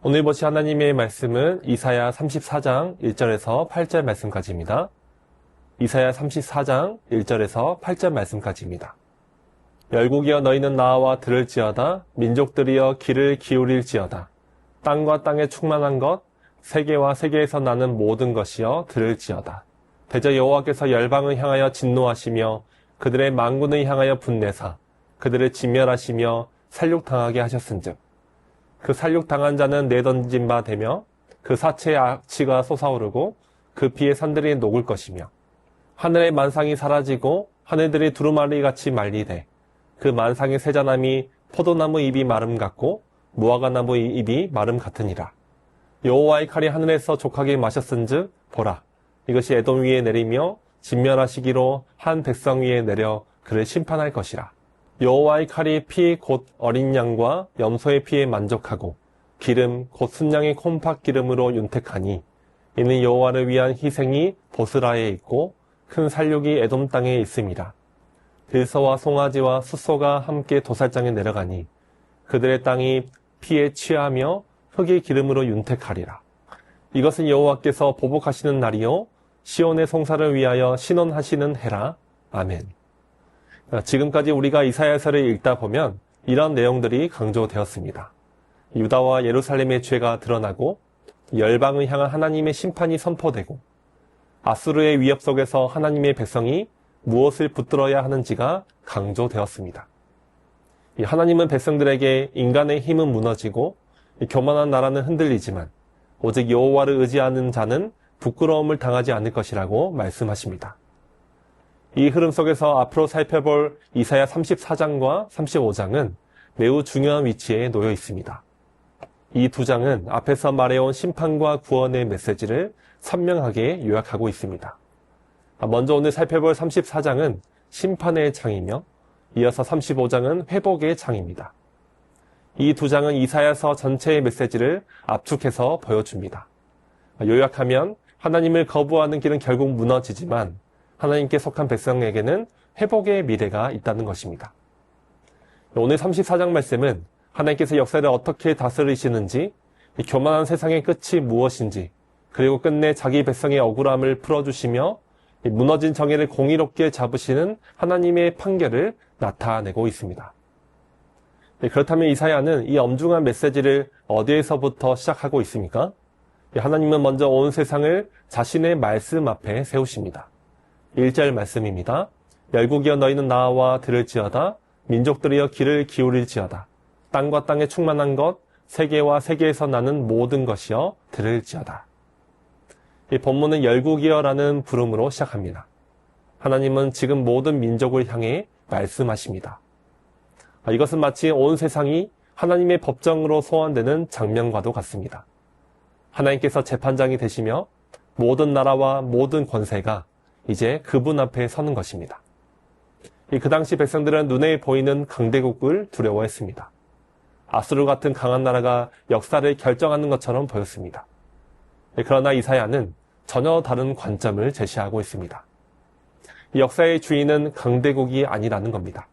오늘 보실 하나님의 말씀은 이사야 34장 1절에서 8절 말씀까지입니다. 이사야 34장 1절에서 8절 말씀까지입니다. 열국이여 너희는 나와 들을지어다. 민족들이여 귀를 기울일지어다. 땅과 땅에 충만한 것, 세계와 세계에서 나는 모든 것이여 들을지어다. 대저 여호와께서 열방을 향하여 진노하시며 그들의 만군을 향하여 분내사 그들을 진멸하시며 살육당하게 하셨은즉 그 살육당한 자는 내던진 바 되며 그 사체의 악취가 솟아오르고 그 피의 산들이 녹을 것이며 하늘의 만상이 사라지고 하늘들이 두루마리같이 말리되 그 만상의 세자남이 포도나무 잎이 마름 같고 무화과나무 잎이 마름 같으니라. 여호와의 칼이 하늘에서 족하게 마셨은즉 보라 이것이 에돔 위에 내리며 진멸하시기로 한 백성 위에 내려 그를 심판할 것이라. 여호와의 칼이 피 곧 어린 양과 염소의 피에 만족하고 기름 곧 순양의 콩팥 기름으로 윤택하니 이는 여호와를 위한 희생이 보스라에 있고 큰 살육이 에돔 땅에 있음이라. 들소와 송아지와 숫소가 함께 도살장에 내려가니 그들의 땅이 피에 취하며 흙의 기름으로 윤택하리라. 이것은 여호와께서 보복하시는 날이요 시온의 송사를 위하여 신원하시는 해라. 아멘. 지금까지 우리가 이사야서를 읽다 보면 이런 내용들이 강조되었습니다. 유다와 예루살렘의 죄가 드러나고 열방을 향한 하나님의 심판이 선포되고 아수르의 위협 속에서 하나님의 백성이 무엇을 붙들어야 하는지가 강조되었습니다. 하나님은 백성들에게 인간의 힘은 무너지고 교만한 나라는 흔들리지만 오직 여호와를 의지하는 자는 부끄러움을 당하지 않을 것이라고 말씀하십니다. 이 흐름 속에서 앞으로 살펴볼 이사야 34장과 35장은 매우 중요한 위치에 놓여 있습니다. 이 두 장은 앞에서 말해온 심판과 구원의 메시지를 선명하게 요약하고 있습니다. 먼저 오늘 살펴볼 34장은 심판의 장이며 이어서 35장은 회복의 장입니다. 이 두 장은 이사야서 전체의 메시지를 압축해서 보여줍니다. 요약하면 하나님을 거부하는 길은 결국 무너지지만 하나님께 속한 백성에게는 회복의 미래가 있다는 것입니다. 오늘 34장 말씀은 하나님께서 역사를 어떻게 다스리시는지, 교만한 세상의 끝이 무엇인지, 그리고 끝내 자기 백성의 억울함을 풀어주시며 무너진 정의를 공의롭게 잡으시는 하나님의 판결을 나타내고 있습니다. 그렇다면 이사야는 이 엄중한 메시지를 어디에서부터 시작하고 있습니까? 하나님은 먼저 온 세상을 자신의 말씀 앞에 세우십니다. 1절 말씀입니다. 열국이여 너희는 나와 들을지어다. 민족들이여 귀를 기울일지어다. 땅과 땅에 충만한 것, 세계와 세계에서 나는 모든 것이여 들을지어다. 이 본문은 열국이여라는 부름으로 시작합니다. 하나님은 지금 모든 민족을 향해 말씀하십니다. 이것은 마치 온 세상이 하나님의 법정으로 소환되는 장면과도 같습니다. 하나님께서 재판장이 되시며 모든 나라와 모든 권세가 이제 그분 앞에 서는 것입니다. 그 당시 백성들은 눈에 보이는 강대국을 두려워했습니다. 아수르 같은 강한 나라가 역사를 결정하는 것처럼 보였습니다. 그러나 이사야는 전혀 다른 관점을 제시하고 있습니다. 역사의 주인은 강대국이 아니라는 겁니다.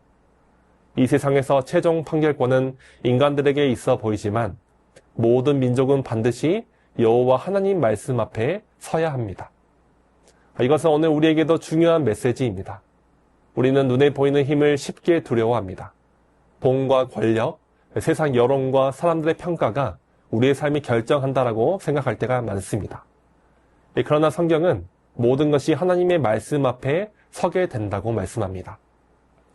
이 세상에서 최종 판결권은 인간들에게 있어 보이지만 모든 민족은 반드시 여호와 하나님 말씀 앞에 서야 합니다. 이것은 오늘 우리에게도 중요한 메시지입니다. 우리는 눈에 보이는 힘을 쉽게 두려워합니다. 돈과 권력, 세상 여론과 사람들의 평가가 우리의 삶이 결정한다라고 생각할 때가 많습니다. 그러나 성경은 모든 것이 하나님의 말씀 앞에 서게 된다고 말씀합니다.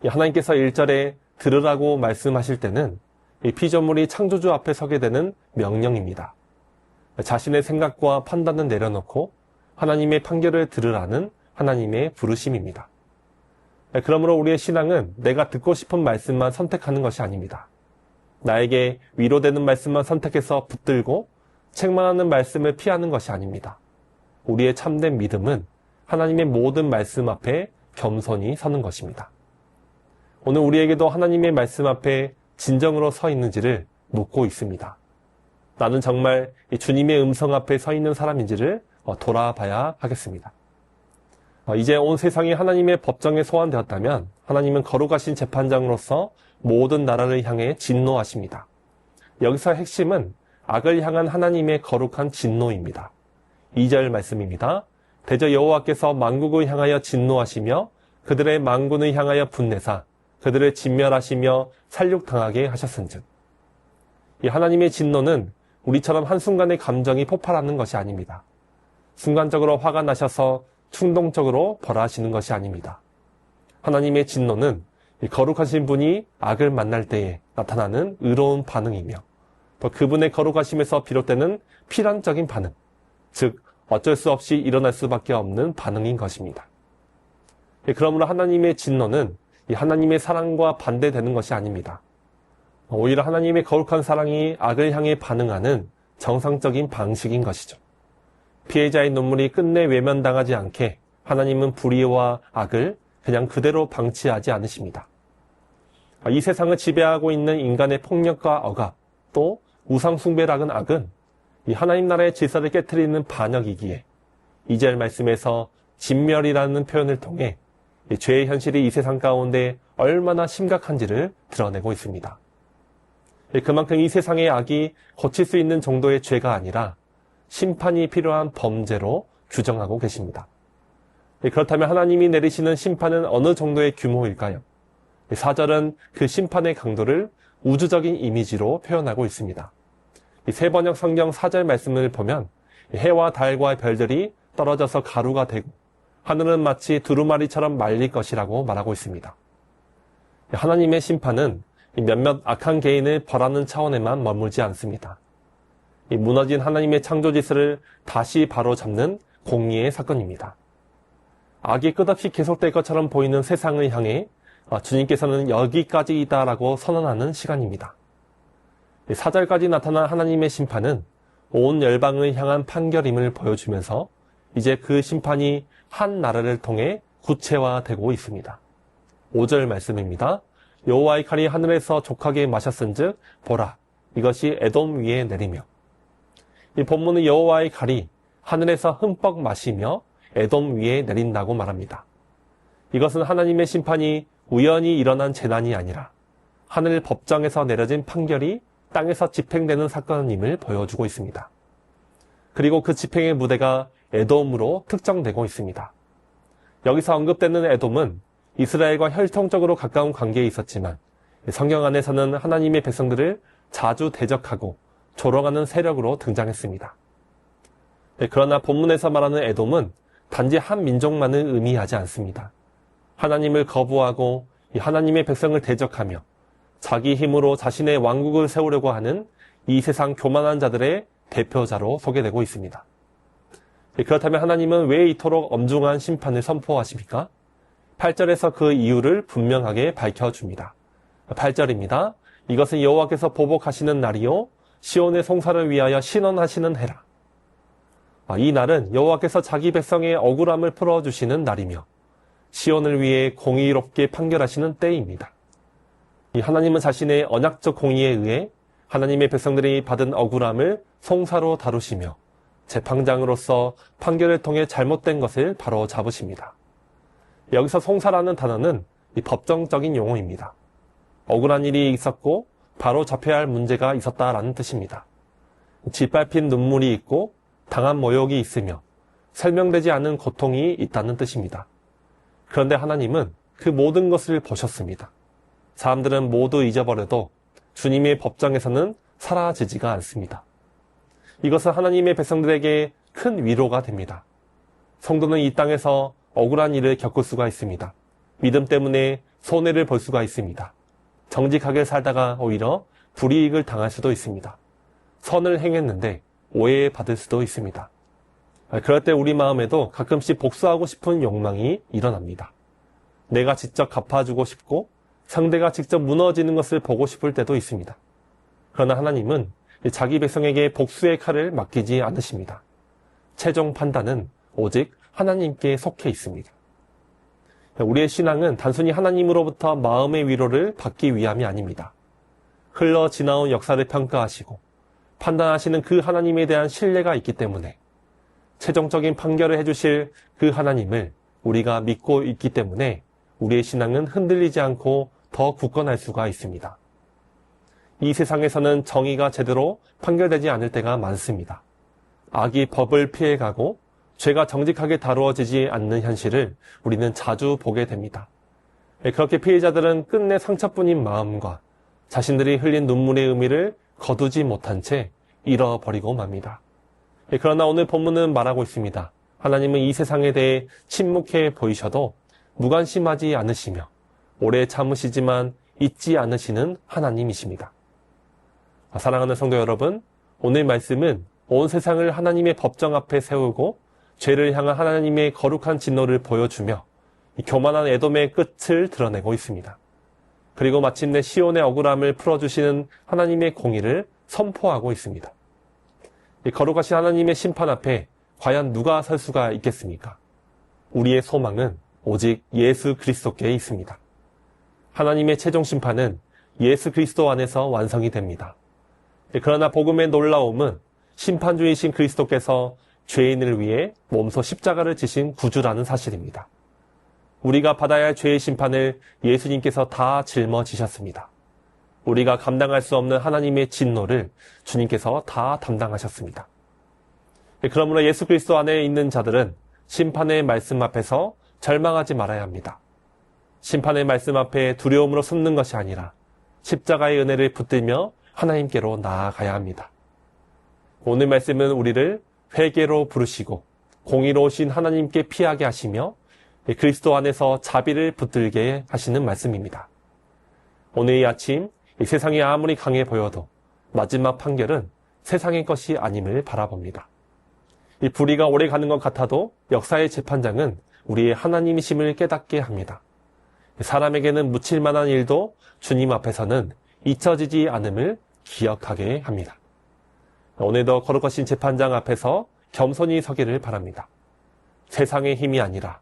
하나님께서 1절에 들으라고 말씀하실 때는 이 피조물이 창조주 앞에 서게 되는 명령입니다. 자신의 생각과 판단은 내려놓고 하나님의 판결을 들으라는 하나님의 부르심입니다. 그러므로 우리의 신앙은 내가 듣고 싶은 말씀만 선택하는 것이 아닙니다. 나에게 위로되는 말씀만 선택해서 붙들고 책망하는 말씀을 피하는 것이 아닙니다. 우리의 참된 믿음은 하나님의 모든 말씀 앞에 겸손히 서는 것입니다. 오늘 우리에게도 하나님의 말씀 앞에 진정으로 서 있는지를 묻고 있습니다. 나는 정말 주님의 음성 앞에 서 있는 사람인지를 돌아봐야 하겠습니다. 이제 온 세상이 하나님의 법정에 소환되었다면 하나님은 거룩하신 재판장으로서 모든 나라를 향해 진노하십니다. 여기서 핵심은 악을 향한 하나님의 거룩한 진노입니다. 2절 말씀입니다. 대저 여호와께서 만국을 향하여 진노하시며 그들의 만군을 향하여 분내사 그들을 진멸하시며 살육당하게 하셨은즉. 이 하나님의 진노는 우리처럼 한순간의 감정이 폭발하는 것이 아닙니다. 순간적으로 화가 나셔서 충동적으로 벌하시는 것이 아닙니다. 하나님의 진노는 거룩하신 분이 악을 만날 때에 나타나는 의로운 반응이며 또 그분의 거룩하심에서 비롯되는 필연적인 반응, 즉 어쩔 수 없이 일어날 수밖에 없는 반응인 것입니다. 그러므로 하나님의 진노는 하나님의 사랑과 반대되는 것이 아닙니다. 오히려 하나님의 거룩한 사랑이 악을 향해 반응하는 정상적인 방식인 것이죠. 피해자의 눈물이 끝내 외면당하지 않게 하나님은 불의와 악을 그냥 그대로 방치하지 않으십니다. 이 세상을 지배하고 있는 인간의 폭력과 억압, 또 우상숭배라는 악은 이 하나님 나라의 질서를 깨트리는 반역이기에 2절 말씀에서 진멸이라는 표현을 통해 죄의 현실이 이 세상 가운데 얼마나 심각한지를 드러내고 있습니다. 그만큼 이 세상의 악이 고칠 수 있는 정도의 죄가 아니라 심판이 필요한 범죄로 규정하고 계십니다. 그렇다면 하나님이 내리시는 심판은 어느 정도의 규모일까요? 4절은 그 심판의 강도를 우주적인 이미지로 표현하고 있습니다. 이 세번역 성경 4절 말씀을 보면 해와 달과 별들이 떨어져서 가루가 되고 하늘은 마치 두루마리처럼 말릴 것이라고 말하고 있습니다. 하나님의 심판은 몇몇 악한 개인을 벌하는 차원에만 머물지 않습니다. 이 무너진 하나님의 창조 질서를 다시 바로잡는 공의의 사건입니다. 악이 끝없이 계속될 것처럼 보이는 세상을 향해 주님께서는 여기까지이다라고 선언하는 시간입니다. 4절까지 나타난 하나님의 심판은 온 열방을 향한 판결임을 보여주면서 이제 그 심판이 한 나라를 통해 구체화되고 있습니다. 5절 말씀입니다. 여호와의 칼이 하늘에서 족하게 마셨은즉 보라 이것이 에돔 위에 내리며. 이 본문은 여호와의 칼이 하늘에서 흠뻑 마시며 에돔 위에 내린다고 말합니다. 이것은 하나님의 심판이 우연히 일어난 재난이 아니라 하늘 법정에서 내려진 판결이 땅에서 집행되는 사건임을 보여주고 있습니다. 그리고 그 집행의 무대가 에돔으로 특정되고 있습니다. 여기서 언급되는 에돔은 이스라엘과 혈통적으로 가까운 관계에 있었지만 성경 안에서는 하나님의 백성들을 자주 대적하고 조롱하는 세력으로 등장했습니다. 그러나 본문에서 말하는 에돔은 단지 한 민족만을 의미하지 않습니다. 하나님을 거부하고 하나님의 백성을 대적하며 자기 힘으로 자신의 왕국을 세우려고 하는 이 세상 교만한 자들의 대표자로 소개되고 있습니다. 그렇다면 하나님은 왜 이토록 엄중한 심판을 선포하십니까? 8절에서 그 이유를 분명하게 밝혀줍니다. 8절입니다. 이것은 여호와께서 보복하시는 날이요 시온의 송사를 위하여 신원하시는 해라. 이 날은 여호와께서 자기 백성의 억울함을 풀어주시는 날이며 시온을 위해 공의롭게 판결하시는 때입니다. 하나님은 자신의 언약적 공의에 의해 하나님의 백성들이 받은 억울함을 송사로 다루시며 재판장으로서 판결을 통해 잘못된 것을 바로 잡으십니다. 여기서 송사라는 단어는 법정적인 용어입니다. 억울한 일이 있었고 바로 잡혀야 할 문제가 있었다라는 뜻입니다. 짓밟힌 눈물이 있고 당한 모욕이 있으며 설명되지 않은 고통이 있다는 뜻입니다. 그런데 하나님은 그 모든 것을 보셨습니다. 사람들은 모두 잊어버려도 주님의 법정에서는 사라지지가 않습니다. 이것은 하나님의 백성들에게 큰 위로가 됩니다. 성도는 이 땅에서 억울한 일을 겪을 수가 있습니다. 믿음 때문에 손해를 볼 수가 있습니다. 정직하게 살다가 오히려 불이익을 당할 수도 있습니다. 선을 행했는데 오해받을 수도 있습니다. 그럴 때 우리 마음에도 가끔씩 복수하고 싶은 욕망이 일어납니다. 내가 직접 갚아주고 싶고 상대가 직접 무너지는 것을 보고 싶을 때도 있습니다. 그러나 하나님은 자기 백성에게 복수의 칼을 맡기지 않으십니다. 최종 판단은 오직 하나님께 속해 있습니다. 우리의 신앙은 단순히 하나님으로부터 마음의 위로를 받기 위함이 아닙니다. 흘러 지나온 역사를 평가하시고 판단하시는 그 하나님에 대한 신뢰가 있기 때문에 최종적인 판결을 해주실 그 하나님을 우리가 믿고 있기 때문에 우리의 신앙은 흔들리지 않고 더 굳건할 수가 있습니다. 이 세상에서는 정의가 제대로 판결되지 않을 때가 많습니다. 악이 법을 피해가고 죄가 정직하게 다루어지지 않는 현실을 우리는 자주 보게 됩니다. 그렇게 피해자들은 끝내 상처뿐인 마음과 자신들이 흘린 눈물의 의미를 거두지 못한 채 잃어버리고 맙니다. 그러나 오늘 본문은 말하고 있습니다. 하나님은 이 세상에 대해 침묵해 보이셔도 무관심하지 않으시며 오래 참으시지만 잊지 않으시는 하나님이십니다. 사랑하는 성도 여러분, 오늘 말씀은 온 세상을 하나님의 법정 앞에 세우고 죄를 향한 하나님의 거룩한 진노를 보여주며 교만한 에돔의 끝을 드러내고 있습니다. 그리고 마침내 시온의 억울함을 풀어주시는 하나님의 공의를 선포하고 있습니다. 이 거룩하신 하나님의 심판 앞에 과연 누가 설 수가 있겠습니까? 우리의 소망은 오직 예수 그리스도께 있습니다. 하나님의 최종 심판은 예수 그리스도 안에서 완성이 됩니다. 그러나 복음의 놀라움은 심판주이신 그리스도께서 죄인을 위해 몸소 십자가를 지신 구주라는 사실입니다. 우리가 받아야 할 죄의 심판을 예수님께서 다 짊어지셨습니다. 우리가 감당할 수 없는 하나님의 진노를 주님께서 다 담당하셨습니다. 그러므로 예수 그리스도 안에 있는 자들은 심판의 말씀 앞에서 절망하지 말아야 합니다. 심판의 말씀 앞에 두려움으로 숨는 것이 아니라 십자가의 은혜를 붙들며 하나님께로 나아가야 합니다. 오늘 말씀은 우리를 회개로 부르시고 공의로우신 하나님께 피하게 하시며 그리스도 안에서 자비를 붙들게 하시는 말씀입니다. 오늘 이 아침 이 세상이 아무리 강해 보여도 마지막 판결은 세상의 것이 아님을 바라봅니다. 이 불의가 오래 가는 것 같아도 역사의 재판장은 우리의 하나님이심을 깨닫게 합니다. 사람에게는 묻힐 만한 일도 주님 앞에서는 잊혀지지 않음을 기억하게 합니다. 오늘도 거룩하신 재판장 앞에서 겸손히 서기를 바랍니다. 세상의 힘이 아니라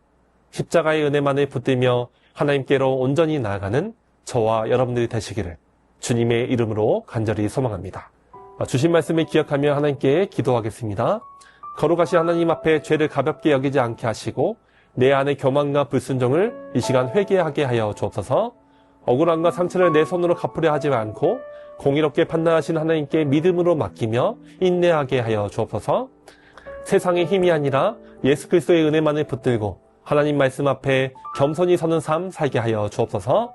십자가의 은혜만을 붙들며 하나님께로 온전히 나아가는 저와 여러분들이 되시기를 주님의 이름으로 간절히 소망합니다. 주신 말씀을 기억하며 하나님께 기도하겠습니다. 거룩하신 하나님 앞에 죄를 가볍게 여기지 않게 하시고 내 안의 교만과 불순종을 이 시간 회개하게 하여 주옵소서. 억울함과 상처를 내 손으로 갚으려 하지 않고 공의롭게 판단하신 하나님께 믿음으로 맡기며 인내하게 하여 주옵소서. 세상의 힘이 아니라 예수 그리스도의 은혜만을 붙들고 하나님 말씀 앞에 겸손히 서는 삶 살게 하여 주옵소서.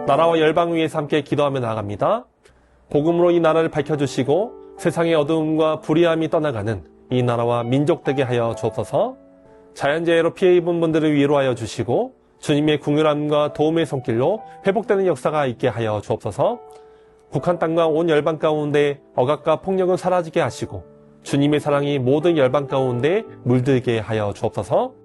나라와 열방 위에서 함께 기도하며 나아갑니다. 복음으로 이 나라를 밝혀주시고 세상의 어두움과 불의함이 떠나가는 이 나라와 민족 되게 하여 주옵소서. 자연재해로 피해 입은 분들을 위로하여 주시고 주님의 궁휼함과 도움의 손길로 회복되는 역사가 있게 하여 주옵소서. 북한 땅과 온 열방 가운데 억압과 폭력은 사라지게 하시고 주님의 사랑이 모든 열방 가운데 물들게 하여 주옵소서.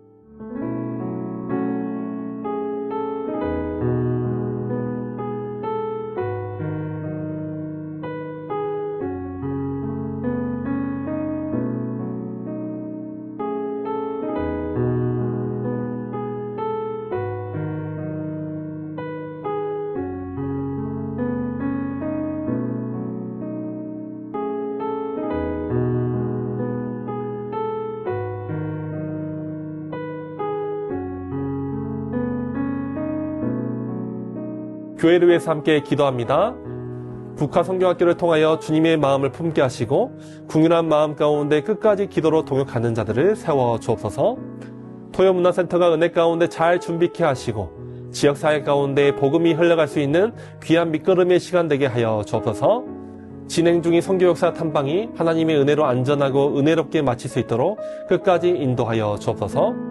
교회를 위해서 함께 기도합니다. 북한 성경학교를 통하여 주님의 마음을 품게 하시고 궁휼한 마음 가운데 끝까지 기도로 동역하는 자들을 세워 주옵소서. 토요문화센터가 은혜 가운데 잘 준비케 하시고 지역사회 가운데 복음이 흘러갈 수 있는 귀한 밑거름의 시간 되게 하여 주옵소서. 진행 중인 선교역사 탐방이 하나님의 은혜로 안전하고 은혜롭게 마칠 수 있도록 끝까지 인도하여 주옵소서.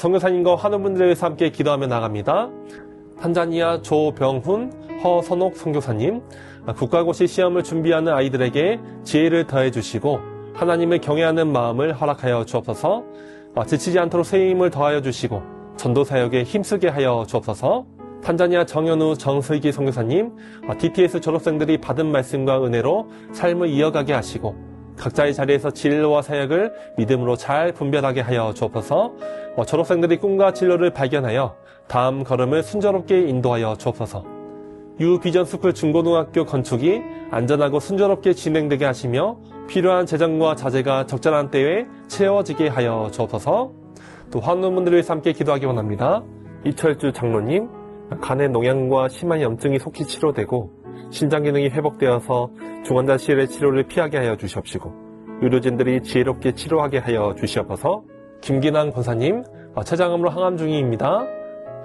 선교사님과 환우분들을 위해서 함께 기도하며 나갑니다. 탄자니아 조병훈, 허선옥 선교사님, 국가고시 시험을 준비하는 아이들에게 지혜를 더해 주시고 하나님을 경외하는 마음을 허락하여 주옵소서. 지치지 않도록 새 힘을 더하여 주시고 전도 사역에 힘쓰게 하여 주옵소서. 탄자니아 정현우 정슬기 선교사님, DTS 졸업생들이 받은 말씀과 은혜로 삶을 이어가게 하시고 각자의 자리에서 진로와 사역을 믿음으로 잘 분별하게 하여 주옵소서. 졸업생들이 꿈과 진로를 발견하여 다음 걸음을 순조롭게 인도하여 주옵소서. 유비전스쿨 중고등학교 건축이 안전하고 순조롭게 진행되게 하시며 필요한 재정과 자재가 적절한 때에 채워지게 하여 주옵소서. 또 환우분들을 위해서 함께 기도하기 원합니다. 이철주 장로님, 간의 농양과 심한 염증이 속히 치료되고 신장 기능이 회복되어서 중환자실의 치료를 피하게 하여 주시옵시고 의료진들이 지혜롭게 치료하게 하여 주시옵소서. 김기남 권사님, 췌장암으로 항암 중입니다.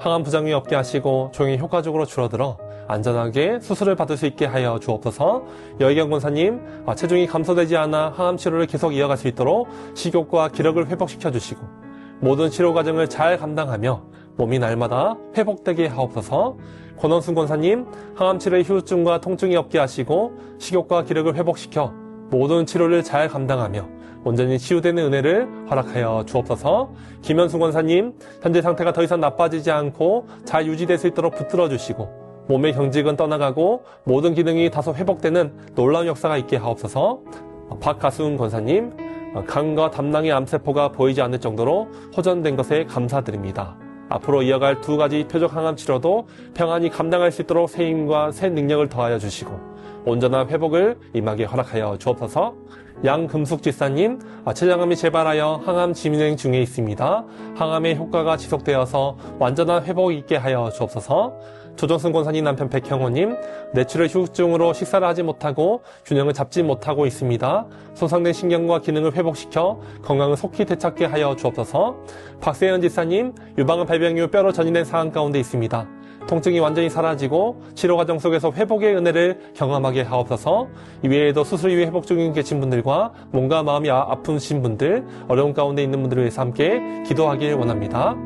항암 부작용이 없게 하시고 종양이 효과적으로 줄어들어 안전하게 수술을 받을 수 있게 하여 주옵소서. 여의경 권사님, 체중이 감소되지 않아 항암 치료를 계속 이어갈 수 있도록 식욕과 기력을 회복시켜 주시고 모든 치료 과정을 잘 감당하며 몸이 날마다 회복되게 하옵소서. 권원순 권사님, 항암 치료의 후유증과 통증이 없게 하시고 식욕과 기력을 회복시켜 모든 치료를 잘 감당하며 온전히 치유되는 은혜를 허락하여 주옵소서. 김현수 권사님, 현재 상태가 더 이상 나빠지지 않고 잘 유지될 수 있도록 붙들어 주시고 몸의 경직은 떠나가고 모든 기능이 다소 회복되는 놀라운 역사가 있게 하옵소서. 박가수은 권사님, 간과 담낭의 암세포가 보이지 않을 정도로 호전된 것에 감사드립니다. 앞으로 이어갈 두 가지 표적 항암 치료도 평안히 감당할 수 있도록 새 힘과 새 능력을 더하여 주시고 온전한 회복을 임하게 허락하여 주옵소서. 양금숙 지사님, 췌장암이 재발하여 항암 진행 중에 있습니다. 항암의 효과가 지속되어서 완전한 회복이 있게 하여 주옵소서. 조정순 권사님 남편 백형호님, 뇌출혈 후유증으로 식사를 하지 못하고 균형을 잡지 못하고 있습니다. 손상된 신경과 기능을 회복시켜 건강을 속히 되찾게 하여 주옵소서. 박세현 지사님, 유방암 발병 이후 뼈로 전이된 상황 가운데 있습니다. 통증이 완전히 사라지고 치료 과정 속에서 회복의 은혜를 경험하게 하옵소서. 이외에도 수술 이후 회복 중에 계신 분들과 몸과 마음이 아프신 분들, 어려운 가운데 있는 분들을 위해서 함께 기도하길 원합니다.